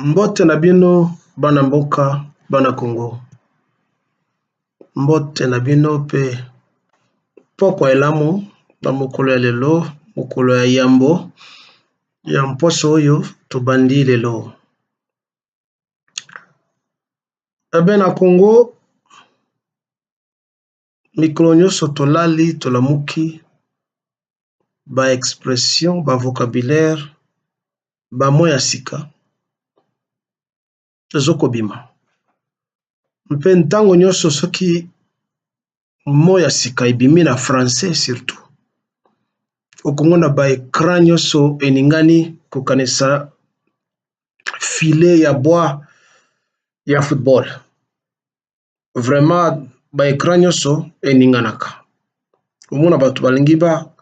Mbote na bino bana mboka bana Congo. Mbote na bino pe pokwa elamu na mokolo ya lelo, mokolo ya yambo ya mposo oyo tobandi lelo. Ebe na Congo mikolo nyonso tolali tolamuki ba expression ba vocabulaire ba moya sika ezokobima. Mpe ntango nyonso soki moya sika ebimi na français surtout okomona ba écran nyonso eningani kokanisa filet ya bois ya football. Vraiment ba écran nyonso eninganaka. Omona bato balingi ba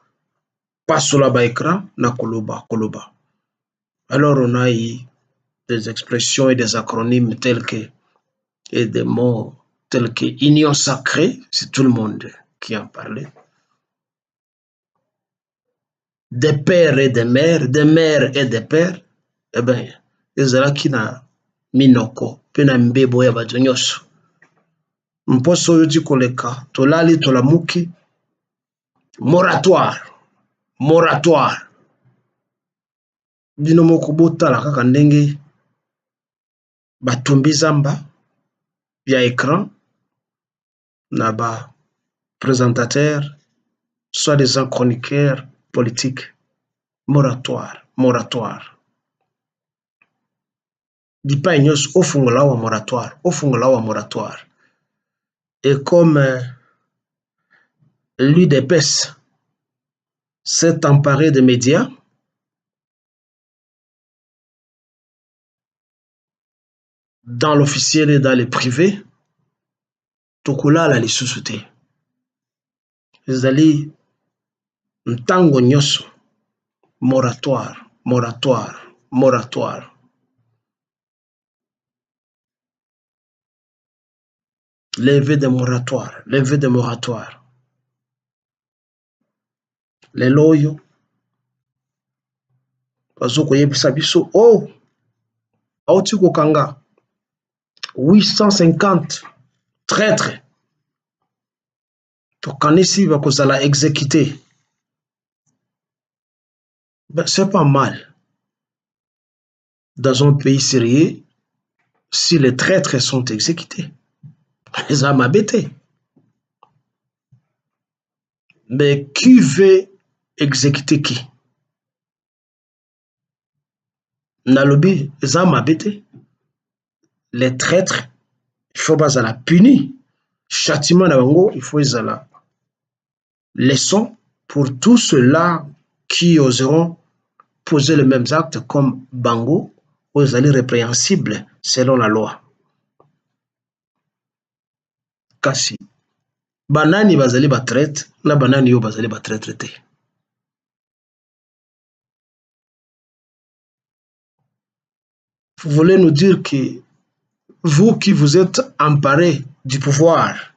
pasola ba écran na koloba. Alors on a eu des expressions et des acronymes tels que et des mots tels que union sacrée, c'est tout le monde qui en parlait. Des pères et des mères, des mères et des pères, eh bien, ezalaki na minoko, pe na mbebo ya bato nyonso. Mposo oyo ti koleka, tolali tolamuki, moratoire. Bino moko botala kaka ndenge batumbi zamba via écran na ba présentateur, soit des chroniqueurs politiques. Moratoire. Dipa nyos ofungola wa moratoire. Et comme l'UDPS s'est emparé des médias, dans l'officiel et dans le privé, tokola la lisusu te. Ezali ntango nyonso moratoire. Levé de moratoire. Lelo oyo bazokoyebisa biso auti kokanga 850 traîtres tokanisi bakozala exécuté. Ben, c'est pas mal dans un pays sérieux si les traîtres sont exécutés. Les âmes abêtées. Mais qui veut exécuter qui? Nalobi, les âmes abêtées. Les traîtres, il faut pas la punir. Châtiment na bango, il faut la leçon pour tous ceux-là qui oseront poser les mêmes actes comme bango, aux allés répréhensibles selon la loi. Kasi banani bazali ba traite na banani yo bazali ba traite te. Vous voulez nous dire que vous qui vous êtes emparés du pouvoir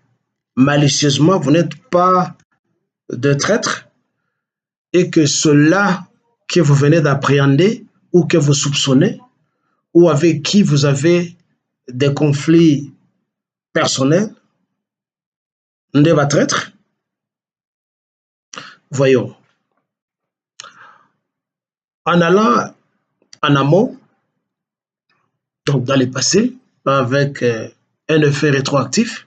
malicieusement, vous n'êtes pas de traîtres et que ceux-là que vous venez d'appréhender ou que vous soupçonnez ou avec qui vous avez des conflits personnels ne va traître? Voyons. En allant en amont, donc dans le passé, avec un effet rétroactif,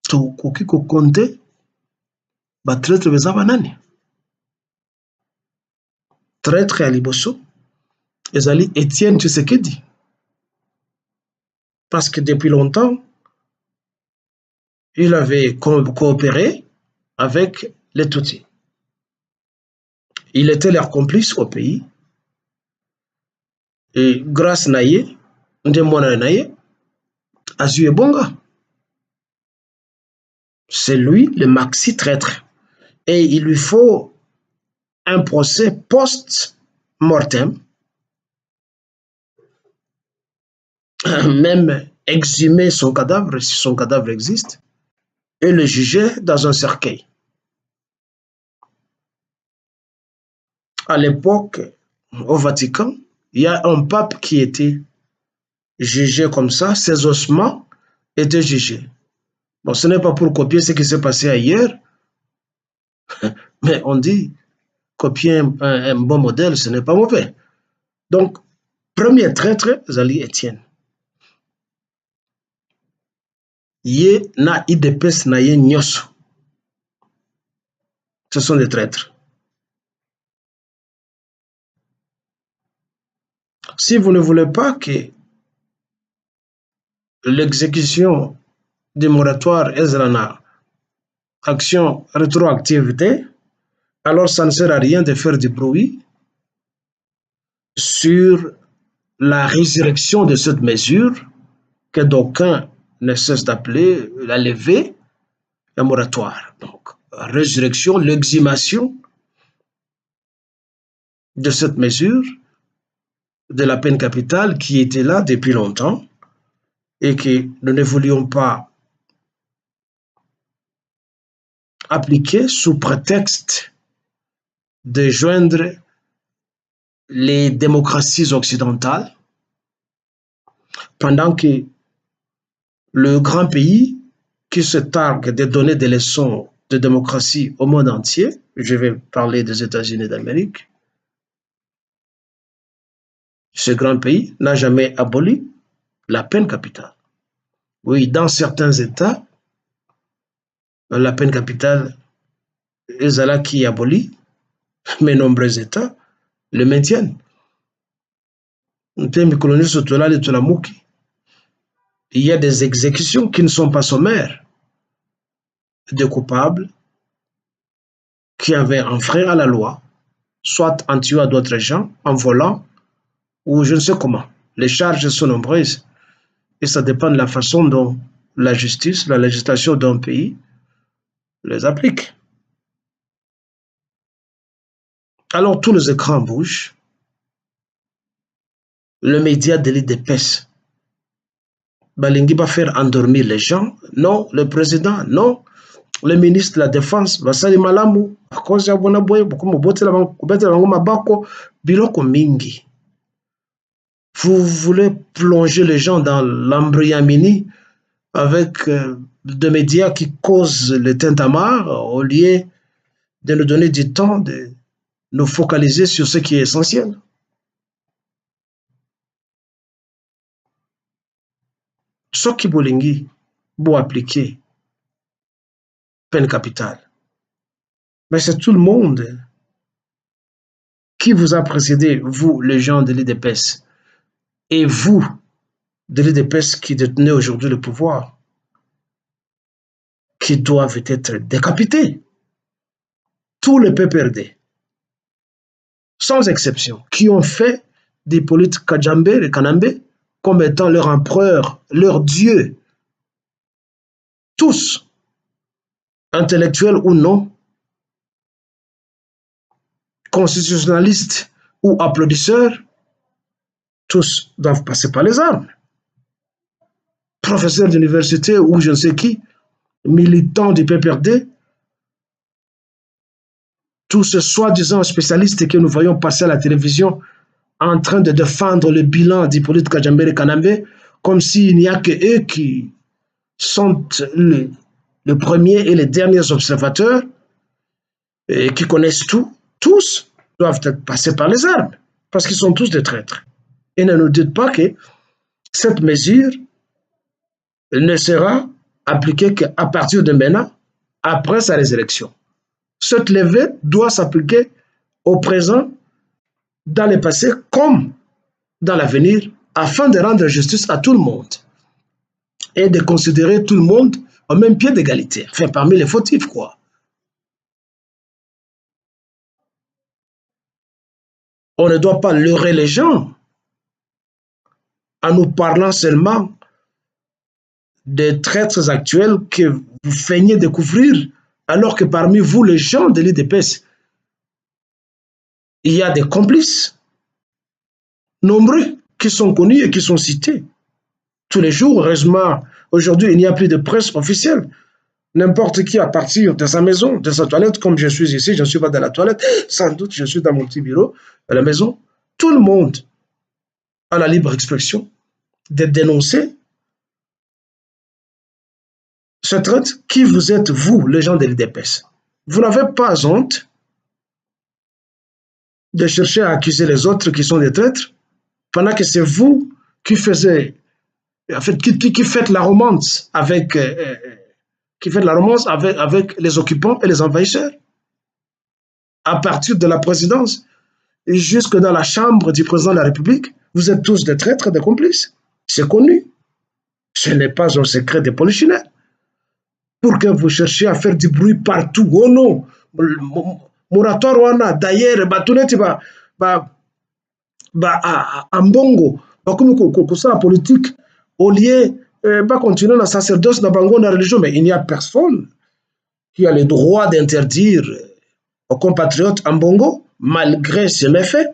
tokoki kokonte ba traître beza banani. Traître ya liboso ezali Étienne Tshisekedi. Parce que depuis longtemps, il avait coopéré avec les Tutsis. Il était leur complice au pays. Et grâce naye, ndemona naye, Azu Ebonga. C'est lui le maxi traître. Et il lui faut un procès post-mortem, même exhumer son cadavre, si son cadavre existe, et le juger dans un cercueil. À l'époque, au Vatican, il y a un pape qui était jugé comme ça, ses ossements étaient jugés. Bon, ce n'est pas pour copier ce qui s'est passé ailleurs, mais on dit copier un bon modèle, ce n'est pas mauvais. Donc, premier traître, Zali Étienne. Ye na idepes na ye nyoso. Ce sont des traîtres. Si vous ne voulez pas que l'exécution du moratoire Ezrana, action rétroactivité, alors ça ne sert à rien de faire du bruit sur la résurrection de cette mesure que d'aucuns ne cessent d'appeler la levée, un moratoire. Donc, résurrection, l'exhumation de cette mesure de la peine capitale qui était là depuis longtemps et que nous ne voulions pas appliquer sous prétexte de joindre les démocraties occidentales pendant que le grand pays qui se targue de donner des leçons de démocratie au monde entier, je vais parler des États-Unis d'Amérique, ce grand pays n'a jamais aboli la peine capitale. Oui, dans certains États, la peine capitale est là qui abolit, mais nombreux États le maintiennent. Il y a des exécutions qui ne sont pas sommaires de coupables qui avaient enfreint à la loi, soit en tuant d'autres gens, en volant, ou je ne sais comment. Les charges sont nombreuses et ça dépend de la façon dont la justice, la législation d'un pays les applique. Alors tous les écrans bougent, le média délit d'épaisse. Balingi va faire endormir les gens, non, le président, non, le ministre de la Défense, Basali Malamu, à cause de Bonaboye, biloko mingi. Vous voulez plonger les gens dans l'embryamini avec des médias qui causent le tintamarre au lieu de nous donner du temps de nous focaliser sur ce qui est essentiel. Ce qui bolingi, pour appliquer peine capitale. Mais c'est tout le monde qui vous a précédé, vous, les gens de l'IDPS, et vous, de l'IDPS qui détenez aujourd'hui le pouvoir, qui doivent être décapités. Tous les PPRD, sans exception, qui ont fait des politiques Kajambe et Kanambe comme étant leur empereur, leur dieu. Tous, intellectuels ou non, constitutionnalistes ou applaudisseurs, tous doivent passer par les armes. Professeurs d'université ou je ne sais qui, militants du PPRD, tous ces soi-disant spécialistes que nous voyons passer à la télévision en train de défendre le bilan d'Hippolyte Kajambere Kanambe comme s'il n'y a que eux qui sont les premiers et les derniers observateurs et qui connaissent tout. Tous doivent être passés par les armes parce qu'ils sont tous des traîtres. Et ne nous dites pas que cette mesure ne sera appliquée qu'à partir de maintenant, après sa résurrection. Cette levée doit s'appliquer au présent, dans le passé comme dans l'avenir, afin de rendre justice à tout le monde et de considérer tout le monde au même pied d'égalité, enfin parmi les fautifs, quoi. On ne doit pas leurrer les gens en nous parlant seulement des traîtres actuels que vous feignez découvrir, alors que parmi vous, les gens de l'IDPS, il y a des complices nombreux qui sont connus et qui sont cités tous les jours. Heureusement, aujourd'hui, il n'y a plus de presse officielle. N'importe qui à partir de sa maison, de sa toilette, comme je suis ici, je ne suis pas dans la toilette, sans doute je suis dans mon petit bureau, à la maison. Tout le monde a la libre expression de dénoncer ce traite. Qui vous êtes, vous, les gens de l'IDPS? Vous n'avez pas honte de chercher à accuser les autres qui sont des traîtres, pendant que c'est vous qui faisiez, en fait, qui faites la romance avec, avec les occupants et les envahisseurs, à partir de la présidence et jusque dans la chambre du président de la République. Vous êtes tous des traîtres, des complices. C'est connu. Ce n'est pas un secret des polichinelles. Pour que vous cherchiez à faire du bruit partout. Oh non, moratoire wana d'ailleurs batuneti en bongo bakomi kosala politique au lieu pas continuer la sacerdoce na bango na religion, mais il n'y a personne qui a le droit d'interdire aux compatriotes en bongo, malgré ses méfaits,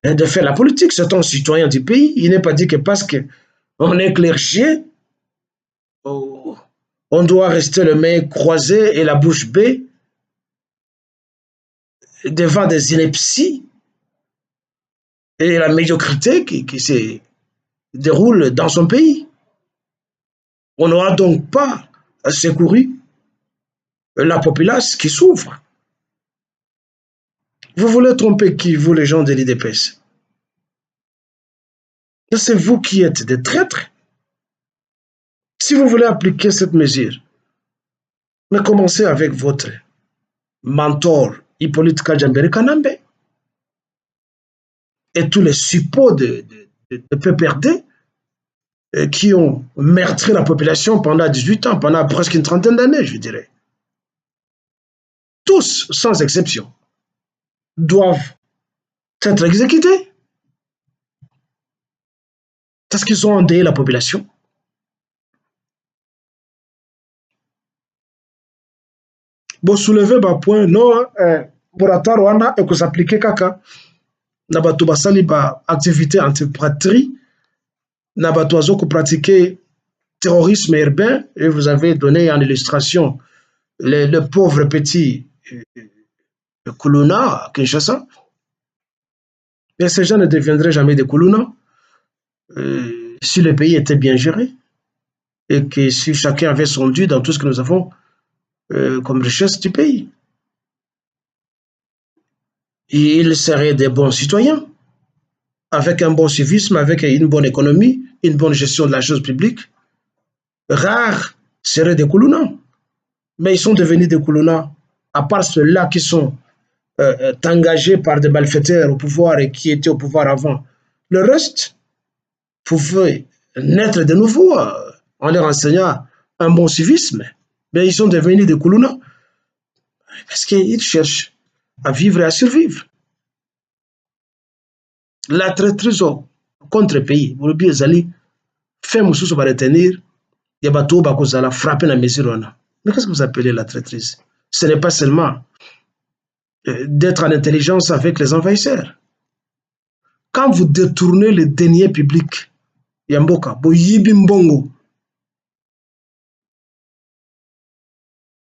de faire la politique. C'est un citoyen du pays. Il n'est pas dit que parce qu'on est clergé, on doit rester les mains croisées et la bouche bée devant des inepties et la médiocrité qui se déroule dans son pays. On n'aura donc pas secouru la populace qui souffre. Vous voulez tromper qui, vous les gens de l'IDPS? C'est vous qui êtes des traîtres. Si vous voulez appliquer cette mesure, mais commencez avec votre mentor Hippolyte Kajambere Kanambe et tous les suppôts de PPRD qui ont meurtri la population pendant 18 ans, pendant presque une trentaine d'années, je dirais. Tous, sans exception, doivent être exécutés parce qu'ils ont endeuillé la population. Bon, soulever un point, non, moratoire wana et que s'appliquer kaka na bato basali ba activité anti-patrie, na bato azo ko pratiquer terrorisme urbain, et vous avez donné en illustration le pauvre petit Kuluna à Kinshasa. Mais ces gens ne deviendraient jamais des Kuluna si le pays était bien géré et que si chacun avait son dû dans tout ce que nous avons comme richesse du pays. Et ils seraient des bons citoyens, avec un bon civisme, avec une bonne économie, une bonne gestion de la chose publique. Rares seraient des Koulouna. Mais ils sont devenus des Koulouna, à part ceux-là qui sont engagés par des malfaiteurs au pouvoir et qui étaient au pouvoir avant. Le reste pouvait naître de nouveau en leur enseignant un bon civisme. Mais ils sont devenus des Koulouna parce qu'ils cherchent à vivre et à survivre. La traîtrise contre le pays, vous l'oubliez, Zali, fait Moussous va retenir, il y a bateau Bakozala frapper la mesure. Mais qu'est-ce que vous appelez la traîtrise? Ce n'est pas seulement d'être en intelligence avec les envahisseurs. Quand vous détournez les deniers publics, Yamboka, Boyibi Mbongo,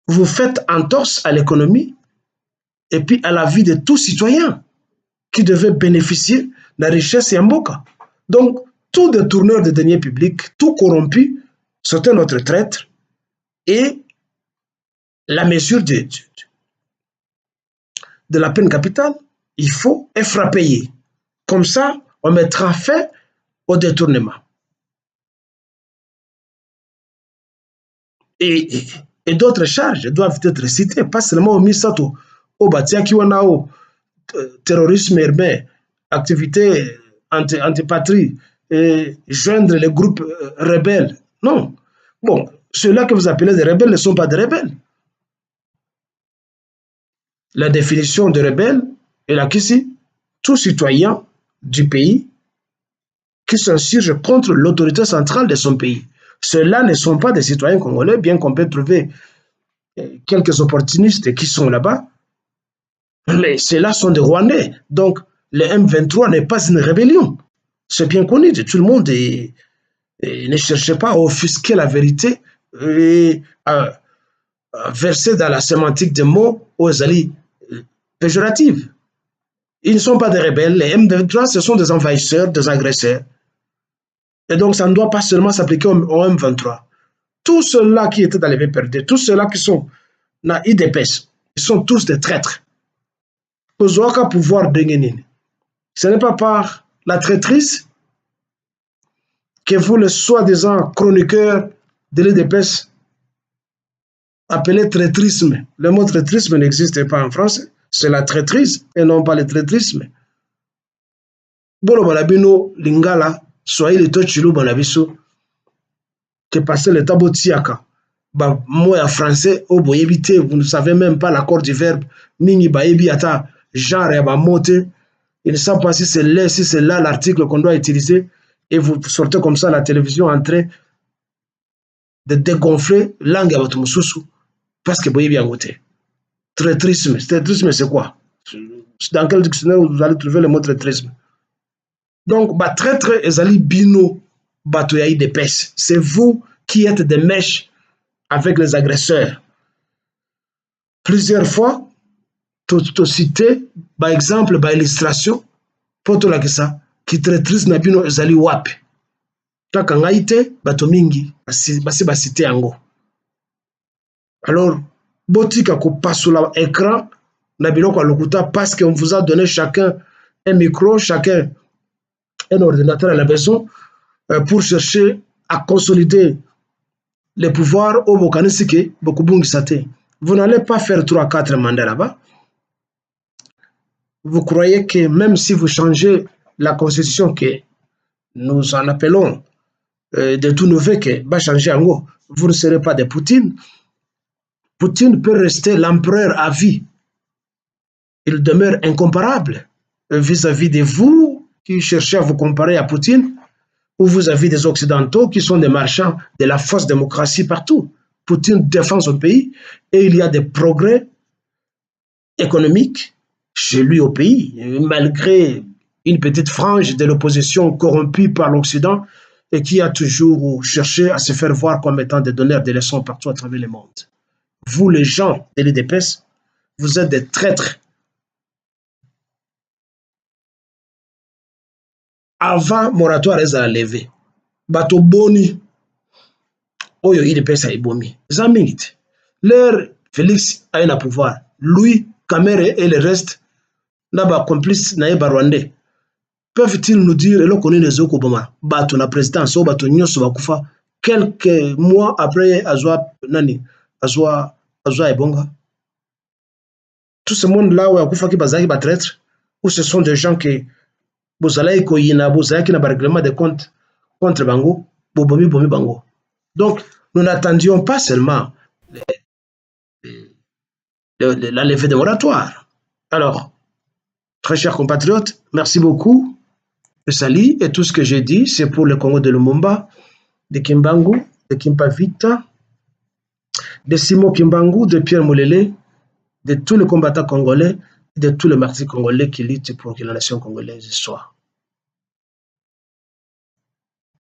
vous faites entorse à l'économie et puis à la vie de tout citoyen qui devait bénéficier de la richesse Yamboka. Donc, tout détourneur de deniers publics, tout corrompu, c'est un autre traître. Et la mesure de la peine capitale, il faut être frappé. Comme ça, on mettra fin au détournement. Et d'autres charges doivent être citées, pas seulement au Misato, au Batiakiwanao, terrorisme urbain, activité anti-patrie, et joindre les groupes rebelles. Non. Bon, ceux-là que vous appelez des rebelles ne sont pas des rebelles. La définition de rebelle est là qu'ici, tout citoyen du pays qui s'insurge contre l'autorité centrale de son pays. Ceux-là ne sont pas des citoyens congolais, bien qu'on peut trouver quelques opportunistes qui sont là-bas, mais ceux-là sont des Rwandais. Donc, le M23 n'est pas une rébellion. C'est bien connu de tout le monde et ne cherchez pas à offusquer la vérité et à versés dans la sémantique des mots aux alliés péjoratifs. Ils ne sont pas des rebelles. Les M23, ce sont des envahisseurs, des agresseurs. Et donc, ça ne doit pas seulement s'appliquer au M23. Tous ceux-là qui étaient dans les PPRD, tous ceux-là qui sont dans l'IDPS, ils sont tous des traîtres. Pouvoir ce n'est pas par la traîtrise que vous, le soi-disant chroniqueur de l'IDPS, appelez traîtrisme. Le mot traîtrisme n'existe pas en français. C'est la traîtrise et non pas le traîtrisme. Bolo balabino lingala, soyez les tochilu balabiso, que passer le tabou tiaka. Bah, moi, en français, au boyébité, vous ne savez même pas l'accord du verbe. Mingi baébi ata, genre, ba mote. Ils ne savent pas si c'est là, si c'est là l'article qu'on doit utiliser. Et vous sortez comme ça à la télévision en train de dégonfler langue à votre moussoussou. Parce que boyébi en côté. Traîtrisme. Traîtrisme, c'est quoi? Dans quel dictionnaire vous allez trouver le mot traîtrisme? Donc, bah, traître ezali bino batoyaï de pêche. C'est vous qui êtes des mèches avec les agresseurs. Plusieurs fois, tu cité, par exemple, par illustration, pour tout ça, qui traîtrise na bino ezali wapi. Kaka ngaite, bato mingi, basi cité ango. Alors, botika ko pasula écran, na biloko lokuta, parce qu'on vous a donné chacun un micro, chacun un ordinateur à la maison, pour chercher à consolider les pouvoirs au Bokanisike, Bokubungi Sate. Vous n'allez pas faire 3-4 mandats là-bas. Vous croyez que même si vous changez la constitution que nous en appelons de tout nouveau que va changer en gros, vous ne serez pas de Poutine. Poutine peut rester l'empereur à vie. Il demeure incomparable vis-à-vis de vous qui cherchez à vous comparer à Poutine, ou vous avez des Occidentaux qui sont des marchands de la fausse démocratie partout. Poutine défend son pays et il y a des progrès économiques chez lui au pays, malgré une petite frange de l'opposition corrompue par l'Occident et qui a toujours cherché à se faire voir comme étant des donneurs de leçons partout à travers le monde. Vous, les gens de l'IDPS, vous êtes des traîtres. Avant moratoire ezala levé, bato boni oyo IDPS aibomi zamingit. Leur Félix a un pouvoir. Lui, Kamere et le reste, n'aba complice naïba rwandais. Peuvent-ils nous dire et le connaît les Okobama, bato na présidence, bato nyoso bakufa quelques mois après Azwa nani, Azwa Ebonga. Tout ce monde là où akufa ki bazaki ba traître, où ce sont des gens qui bozalaki koyina bozalaki na ba règlement de compte contre bango, bobomi bango. Donc nous n'attendions pas seulement la levée des moratoires. Alors, très chers compatriotes, merci beaucoup. Le Sali et tout ce que j'ai dit, c'est pour le Congo de Lumumba, de Kimbangu, de Kimpavita, de Simon Kimbangu, de Pierre Moulele, de tous les combattants congolais, de tous les martyrs congolais qui luttent pour que la nation congolaise soit.